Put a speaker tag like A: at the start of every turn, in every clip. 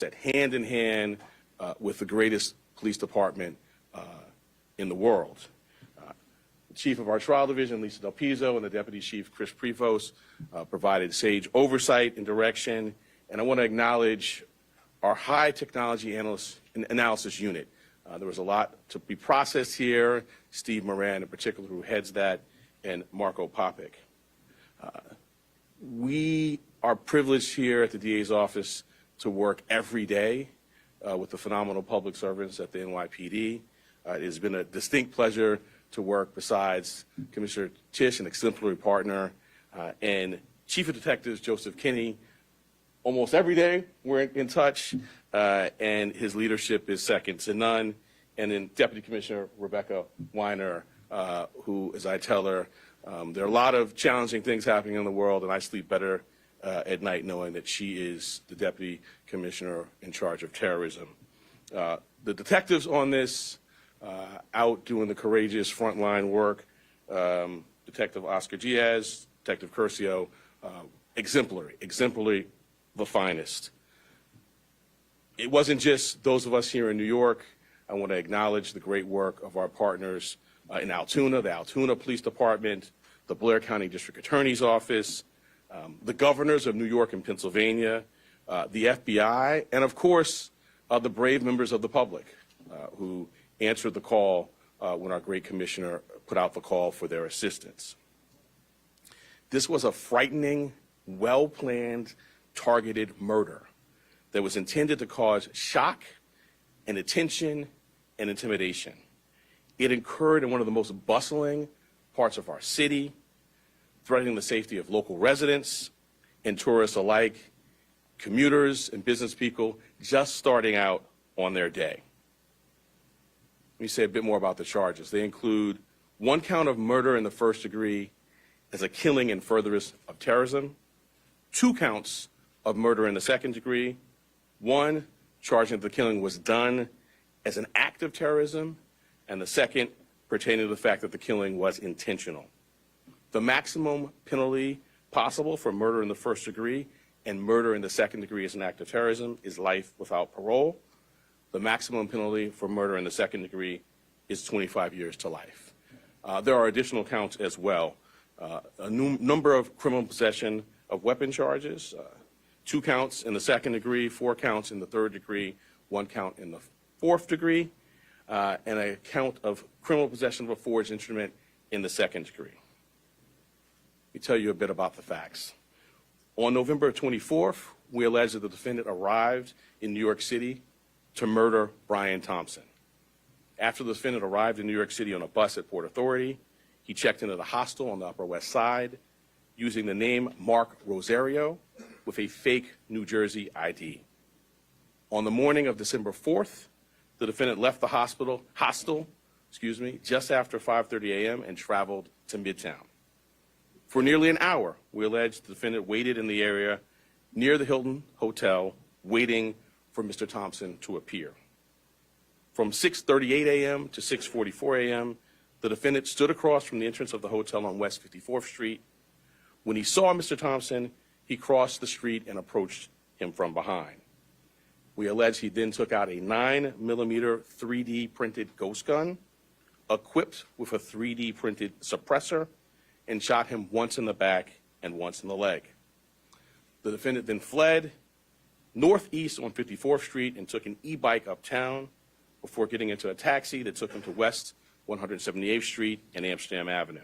A: that hand in hand with the greatest police department in the world. The chief of our trial division, Lisa Del Pizzo, and the deputy chief, Chris Prevost, provided sage oversight and direction. And I want to acknowledge our high technology analysis unit. There was a lot to be processed here. Steve Moran, in particular, who heads that, and Marco Popic. We are privileged here at the DA's office to work every day with the phenomenal public servants at the NYPD. It has been a distinct pleasure to work besides Commissioner Tisch, an exemplary partner, and Chief of Detectives Joseph Kinney. Almost every day we're in touch, and his leadership is second to none. And then Deputy Commissioner Rebecca Weiner, who, as I tell her, there are a lot of challenging things happening in the world, and I sleep better at night knowing that she is the Deputy Commissioner in charge of terrorism. The detectives on this, out doing the courageous frontline work, Detective Oscar Diaz, Detective Curcio, exemplary, the finest. It wasn't just those of us here in New York. I want to acknowledge the great work of our partners in Altoona, the Altoona Police Department, the Blair County District Attorney's Office, the governors of New York and Pennsylvania, the FBI, and of course, the brave members of the public who answered the call when our great commissioner put out the call for their assistance. This was a frightening, well-planned, targeted murder that was intended to cause shock and attention and intimidation. It occurred in one of the most bustling parts of our city, threatening the safety of local residents and tourists alike, commuters and business people just starting out on their day. Let me say a bit more about the charges. They include 1 count of murder in the first degree as a killing in furtherance of terrorism, 2 counts of murder in the second degree, 1 charging that the killing was done as an act of terrorism, and the second pertaining to the fact that the killing was intentional. The maximum penalty possible for murder in the first degree and murder in the second degree as an act of terrorism is life without parole. The maximum penalty for murder in the second degree is 25 years to life. There are additional counts as well. A number of criminal possession of weapon charges, 2 counts in the second degree, 4 counts in the third degree, 1 count in the fourth degree, and a count of criminal possession of a forged instrument in the second degree. Let me tell you a bit about the facts. On November 24th, we allege that the defendant arrived in New York City to murder Brian Thompson. After the defendant arrived in New York City on a bus at Port Authority, he checked into the hostel on the Upper West Side using the name Mark Rosario with a fake New Jersey ID. On the morning of December 4th, the defendant left the hostel, just after 5:30 a.m. and traveled to Midtown. For nearly an hour, we allege the defendant waited in the area near the Hilton Hotel, waiting for Mr. Thompson to appear. From 6:38 a.m. to 6:44 a.m., the defendant stood across from the entrance of the hotel on West 54th Street. When he saw Mr. Thompson, he crossed the street and approached him from behind. We allege he then took out a 9mm 3D printed ghost gun, equipped with a 3D printed suppressor, and shot him once in the back and once in the leg. The defendant then fled northeast on 54th Street and took an e-bike uptown before getting into a taxi that took him to West 178th Street and Amsterdam Avenue.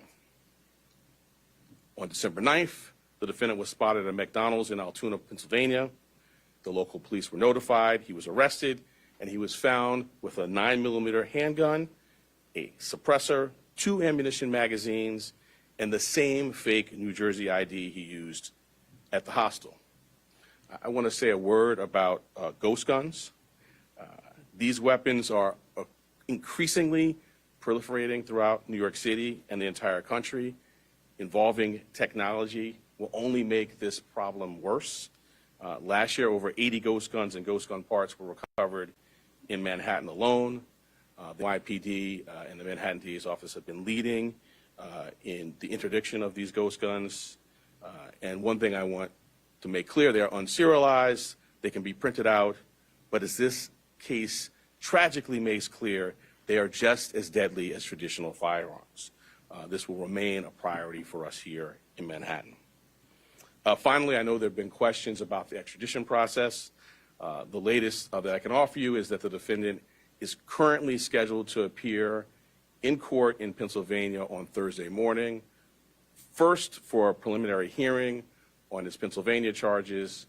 A: On December 9th, the defendant was spotted at a McDonald's in Altoona, Pennsylvania. The local police were notified. He was arrested, and he was found with a 9mm handgun, a suppressor, 2 ammunition magazines, and the same fake New Jersey ID he used at the hostel. I want to say a word about ghost guns. These weapons are increasingly proliferating throughout New York City and the entire country. Involving technology will only make this problem worse. Last year, over 80 ghost guns and ghost gun parts were recovered in Manhattan alone. The NYPD and the Manhattan DA's office have been leading in the interdiction of these ghost guns. And one thing I want to make clear, they are unserialized, they can be printed out, but as this case tragically makes clear, they are just as deadly as traditional firearms. This will remain a priority for us here in Manhattan. Finally, I know there have been questions about the extradition process. The latest that I can offer you is that the defendant is currently scheduled to appear in court in Pennsylvania on Thursday morning, first for a preliminary hearing on his Pennsylvania charges.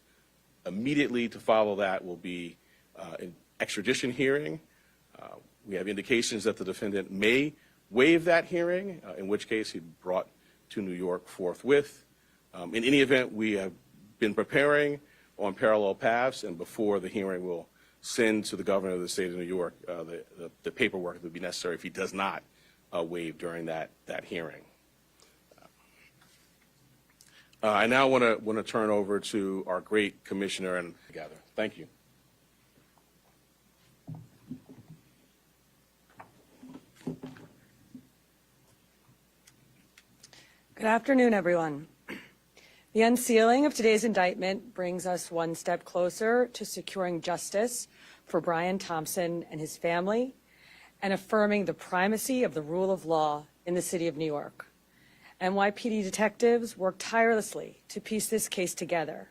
A: Immediately to follow that will be an extradition hearing. We have indications that the defendant may waive that hearing, in which case he'd be brought to New York forthwith. In any event, we have been preparing on parallel paths, and before the hearing, we'll send to the governor of the state of New York the paperwork that would be necessary if he does not waive during that hearing. I now want to turn over to our great commissioner and together. Thank you.
B: Good afternoon, everyone. The unsealing of today's indictment brings us one step closer to securing justice for Brian Thompson and his family and affirming the primacy of the rule of law in the city of New York. NYPD detectives worked tirelessly to piece this case together,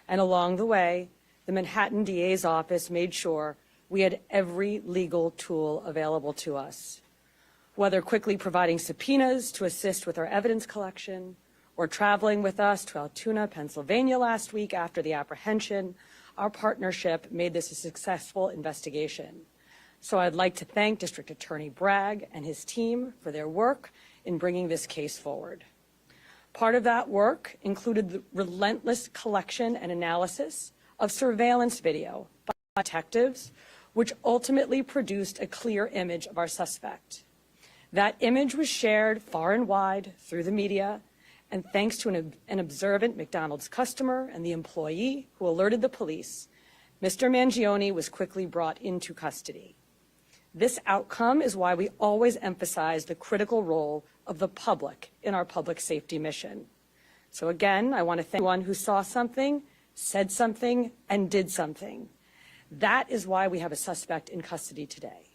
B: and along the way, the Manhattan DA's office made sure we had every legal tool available to us. Whether quickly providing subpoenas to assist with our evidence collection, or traveling with us to Altoona, Pennsylvania last week after the apprehension, our partnership made this a successful investigation. So I'd like to thank District Attorney Bragg and his team for their work in bringing this case forward. Part of that work included the relentless collection and analysis of surveillance video by detectives, which ultimately produced a clear image of our suspect. That image was shared far and wide through the media, and thanks to an observant McDonald's customer and the employee who alerted the police, Mr. Mangione was quickly brought into custody. This outcome is why we always emphasize the critical role of the public in our public safety mission. So again, I want to thank everyone who saw something, said something, and did something. That is why we have a suspect in custody today.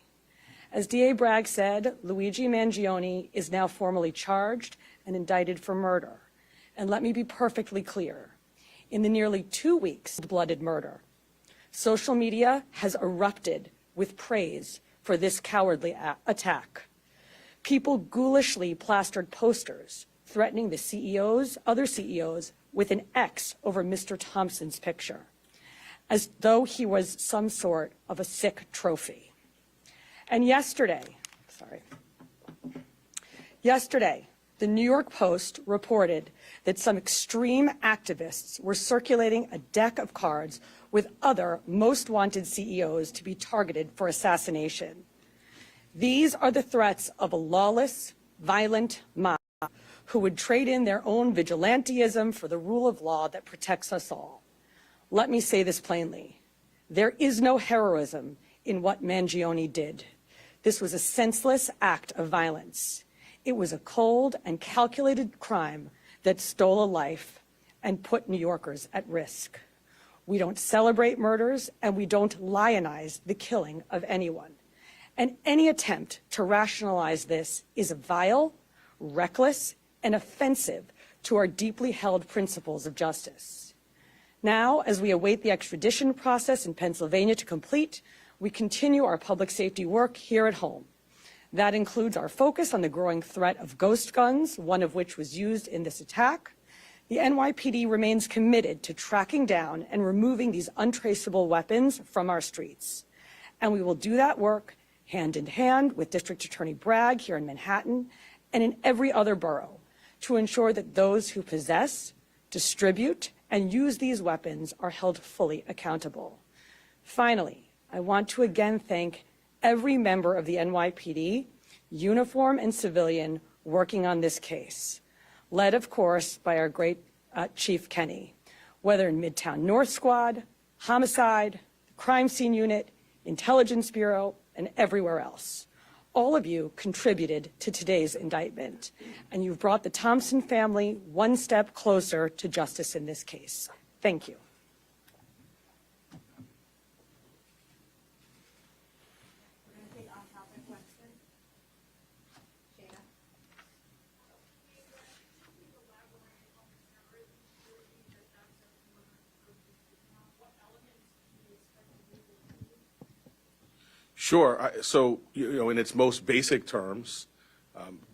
B: As DA Bragg said, Luigi Mangione is now formally charged and indicted for murder. And let me be perfectly clear. In the nearly 2 weeks of blooded murder, social media has erupted with praise for this cowardly attack. People ghoulishly plastered posters threatening the CEOs, other CEOs, with an X over Mr. Thompson's picture, as though he was some sort of a sick trophy. And yesterday, the New York Post reported that some extreme activists were circulating a deck of cards with other most wanted CEOs to be targeted for assassination. These are the threats of a lawless, violent mob who would trade in their own vigilantism for the rule of law that protects us all. Let me say this plainly. There is no heroism in what Mangione did. This was a senseless act of violence. It was a cold and calculated crime that stole a life and put New Yorkers at risk. We don't celebrate murders, and we don't lionize the killing of anyone. And any attempt to rationalize this is vile, reckless, and offensive to our deeply held principles of justice. Now, as we await the extradition process in Pennsylvania to complete, we continue our public safety work here at home. That includes our focus on the growing threat of ghost guns, one of which was used in this attack. The NYPD remains committed to tracking down and removing these untraceable weapons from our streets. And we will do that work hand in hand with District Attorney Bragg here in Manhattan and in every other borough to ensure that those who possess, distribute, and use these weapons are held fully accountable. Finally, I want to again thank every member of the NYPD, uniform and civilian, working on this case, led, of course, by our great Chief Kenny, whether in Midtown North Squad, Homicide, the Crime Scene Unit, Intelligence Bureau, and everywhere else. All of you contributed to today's indictment, and you've brought the Thompson family one step closer to justice in this case. Thank you.
A: Sure. So, in its most basic terms,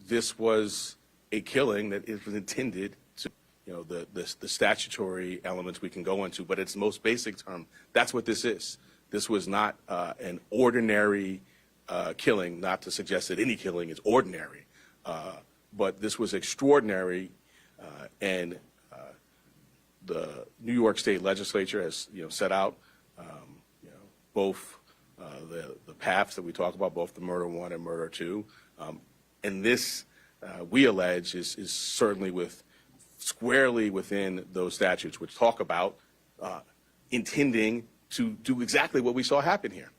A: this was a killing that it was intended to, the statutory elements we can go into, but its most basic term, that's what this is. This was not an ordinary killing, not to suggest that any killing is ordinary, but this was extraordinary, and the New York State Legislature has, set out, both the paths that we talk about, both the murder one and murder two, and this we allege is certainly squarely within those statutes, which talk about intending to do exactly what we saw happen here.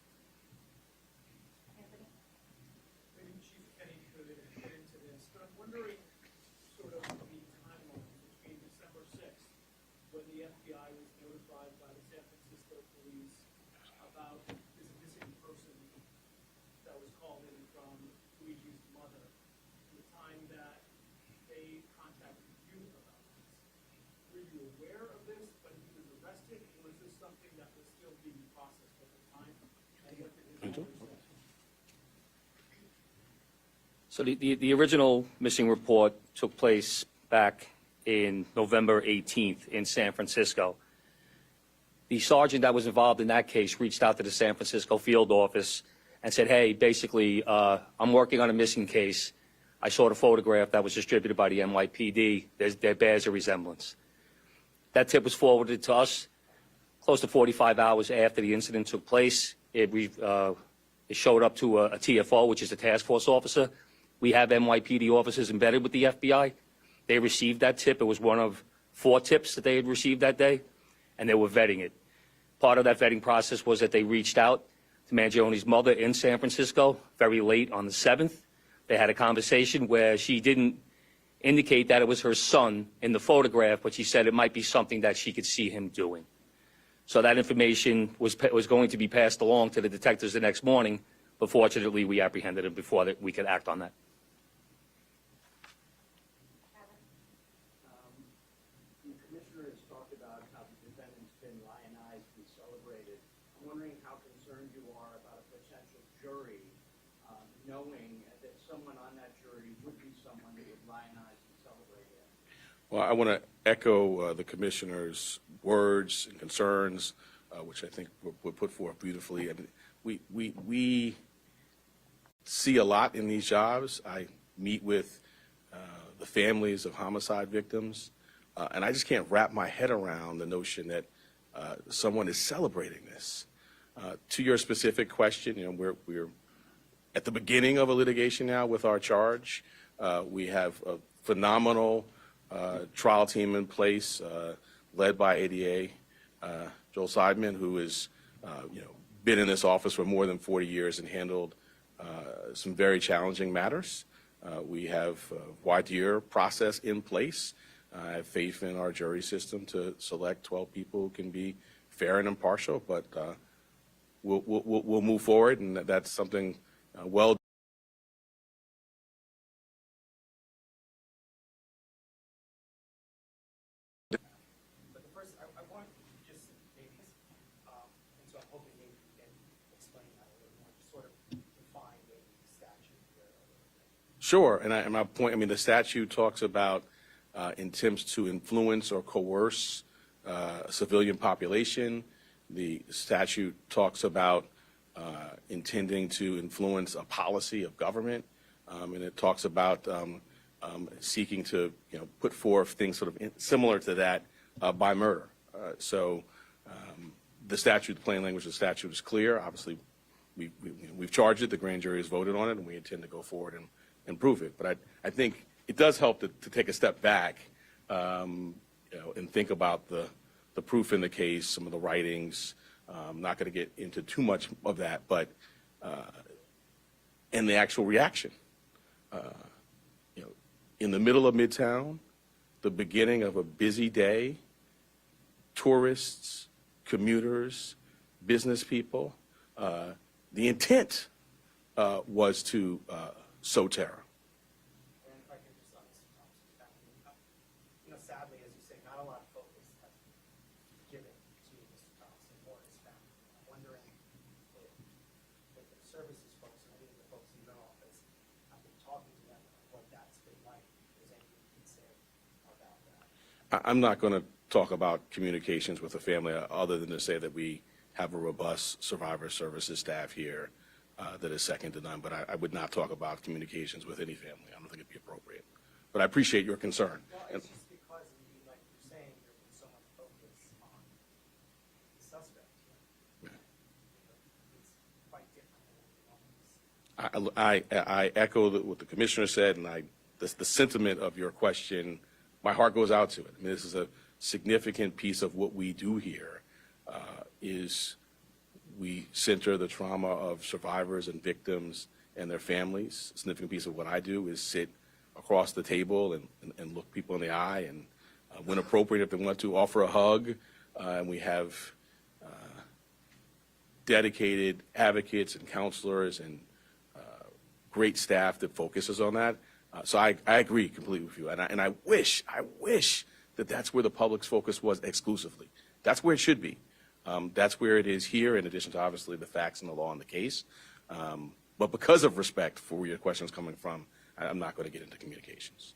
C: Maybe Chief Kenny could get into this, but I'm wondering sort of the timeline between December 6th, when the FBI was notified by the San Francisco police about this missing person that was called in from Luigi's mother, to the time that they contacted you about this. Were you aware of this when he was arrested, or was this something that was still being processed at the time? And what did his mother say?
D: So the original missing report took place back in November 18th in San Francisco. The sergeant that was involved in that case reached out to the San Francisco field office and said, hey, basically, I'm working on a missing case. I saw the photograph that was distributed by the NYPD. There bears a resemblance. That tip was forwarded to us close to 45 hours after the incident took place. It showed up to a TFO, which is a task force officer. We have NYPD officers embedded with the FBI. They received that tip. It was one of 4 tips that they had received that day, and they were vetting it. Part of that vetting process was that they reached out to Mangione's mother in San Francisco very late on the 7th. They had a conversation where she didn't indicate that it was her son in the photograph, but she said it might be something that she could see him doing. So that information was going to be passed along to the detectives the next morning, but fortunately we apprehended him before we could act on that.
E: The commissioner has talked about how the defendant's been lionized and celebrated. I'm wondering how concerned you are about a potential jury knowing that someone on that jury would be someone that would lionize and celebrate him.
A: Well, I want to echo the commissioner's words and concerns, which I think were put forth beautifully. I mean, we see a lot in these jobs. I meet with the families of homicide victims, and I just can't wrap my head around the notion that someone is celebrating this. To your specific question, we're at the beginning of a litigation now with our charge. We have a phenomenal trial team in place, led by ADA Joel Seidman, who has been in this office for more than 40 years and handled some very challenging matters. We have a voir dire process in place. I have faith in our jury system to select 12 people who can be fair and impartial, but we'll move forward, and that's something well.
C: But the first, I want just maybe, and so I'm hoping maybe you can explain that a little more, just sort of define maybe the statute here a little bit.
A: Sure, and my point, I mean, the statute talks about attempts to influence or coerce a civilian population. The statute talks about intending to influence a policy of government, and it talks about seeking to put forth things sort of similar to that by murder. So the statute, the plain language of the statute is clear. Obviously, we've charged it, the grand jury has voted on it, and we intend to go forward and prove it. But I think it does help to take a step back and think about the proof in the case, some of the writings. I'm not going to get into too much of that, but and the actual reaction. In the middle of Midtown, the beginning of a busy day, tourists, commuters, business people, the intent was to sow terror.
C: And if I could just on Mr. Thompson's family, sadly, as you say, not a lot of focus has been given to Mr. Thompson or his family. I'm wondering if the
E: services folks and any of the folks in your office have been talking to them about what that's been like. Is anything you can say about that?
A: I'm not going to talk about communications with the family other than to say that we have a robust survivor services staff here that is second to none. But I would not talk about communications with any family. I don't think it'd be appropriate. But I appreciate your concern.
E: Well, it's just because, indeed, like you're saying, there's been so much focus on the suspect here. It's quite different than what we normally see.
A: I echo what the commissioner said, and the sentiment of your question, my heart goes out to it. I mean, this is a significant piece of what we do here, is we center the trauma of survivors and victims and their families. A significant piece of what I do is sit across the table and look people in the eye and, when appropriate, if they want to, offer a hug. And we have dedicated advocates and counselors and great staff that focuses on that. So I agree completely with you. And I wish that that's where the public's focus was exclusively. That's where it should be. That's where it is here, in addition to obviously the facts and the law and the case. But because of respect for where your question is coming from, I'm not going to get into communications.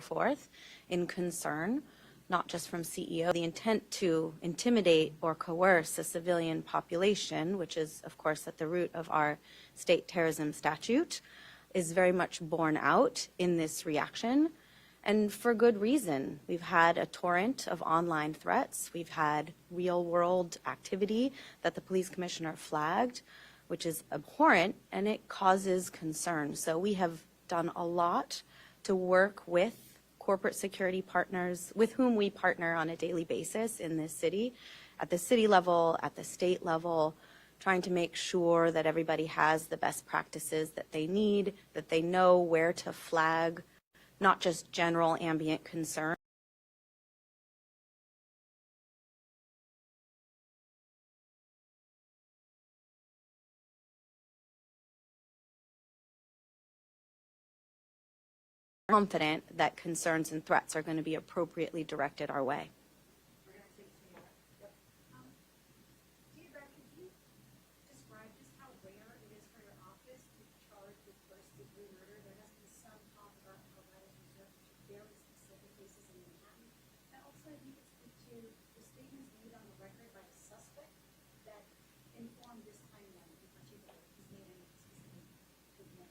F: Forth in concern, not just from CEO, the intent to intimidate or coerce a civilian population, which is, of course, at the root of our state terrorism statute, is very much borne out in this reaction, and for good reason. We've had a torrent of online threats. We've had real-world activity that the police commissioner flagged, which is abhorrent, and it causes concern. So we have done a lot to work with corporate security partners with whom we partner on a daily basis in this city, at the city level, at the state level, trying to make sure that everybody has the best practices that they need, that they know where to flag, not just general ambient concern. Confident that concerns and threats are going to be appropriately directed our way.
G: Deidre, could you describe just how rare it is for your office to be charged with first-degree murder? There has been some talk about how that is reserved to very specific cases in Manhattan. And also, if you could speak to the statements made on the record by the suspect that informed this timeline in particular, if he's made any specific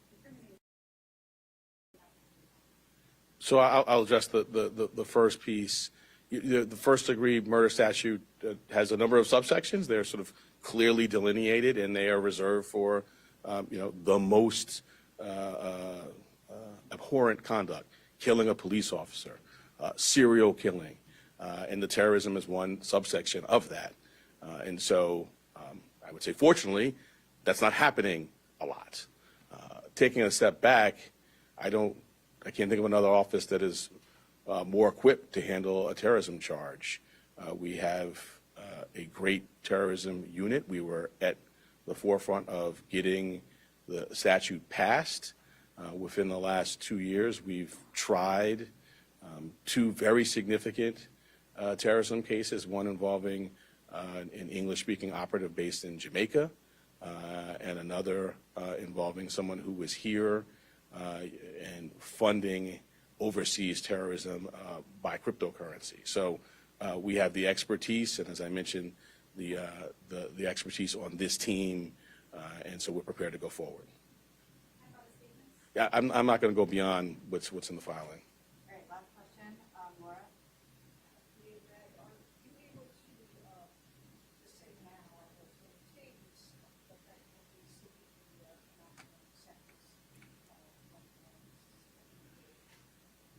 G: incriminating.
A: So I'll address the first piece. The first-degree murder statute has a number of subsections. They're sort of clearly delineated, and they are reserved for, the most abhorrent conduct: killing a police officer, serial killing, and the terrorism is one subsection of that. And so I would say, fortunately, that's not happening a lot. Taking a step back, I can't think of another office that is more equipped to handle a terrorism charge. We have a great terrorism unit. We were at the forefront of getting the statute passed. Within the last 2 years, we've tried 2 very significant terrorism cases, one involving an English-speaking operative based in Jamaica, and another involving someone who was here and funding overseas terrorism by cryptocurrency. So we have the expertise, and as I mentioned, the expertise on this team, and so we're prepared to go forward. Yeah, I'm not going to go beyond what's in the filing.
G: All right, last question, Laura. Are you able to just say now or sort of statements that the sentence?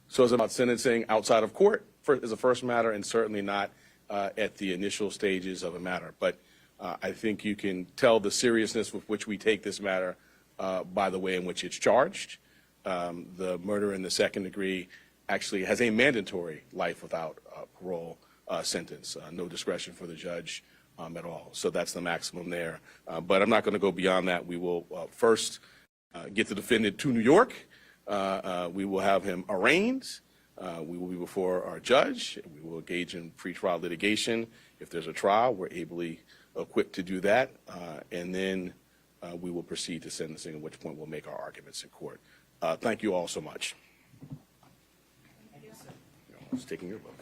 A: So it's about sentencing outside of court as a first matter, and certainly not at the initial stages of a matter. But I think you can tell the seriousness with which we take this matter by the way in which it's charged. The murder in the second degree actually has a mandatory life without parole sentence, no discretion for the judge at all. So that's the maximum there. But I'm not going to go beyond that. We will first get the defendant to New York. We will have him arraigned. We will be before our judge. We will engage in pretrial litigation. If there's a trial, we're ably equipped to do that. And then we will proceed to sentencing, at which point we'll make our arguments in court. Thank you all so much. Thank you. It's taking your vote.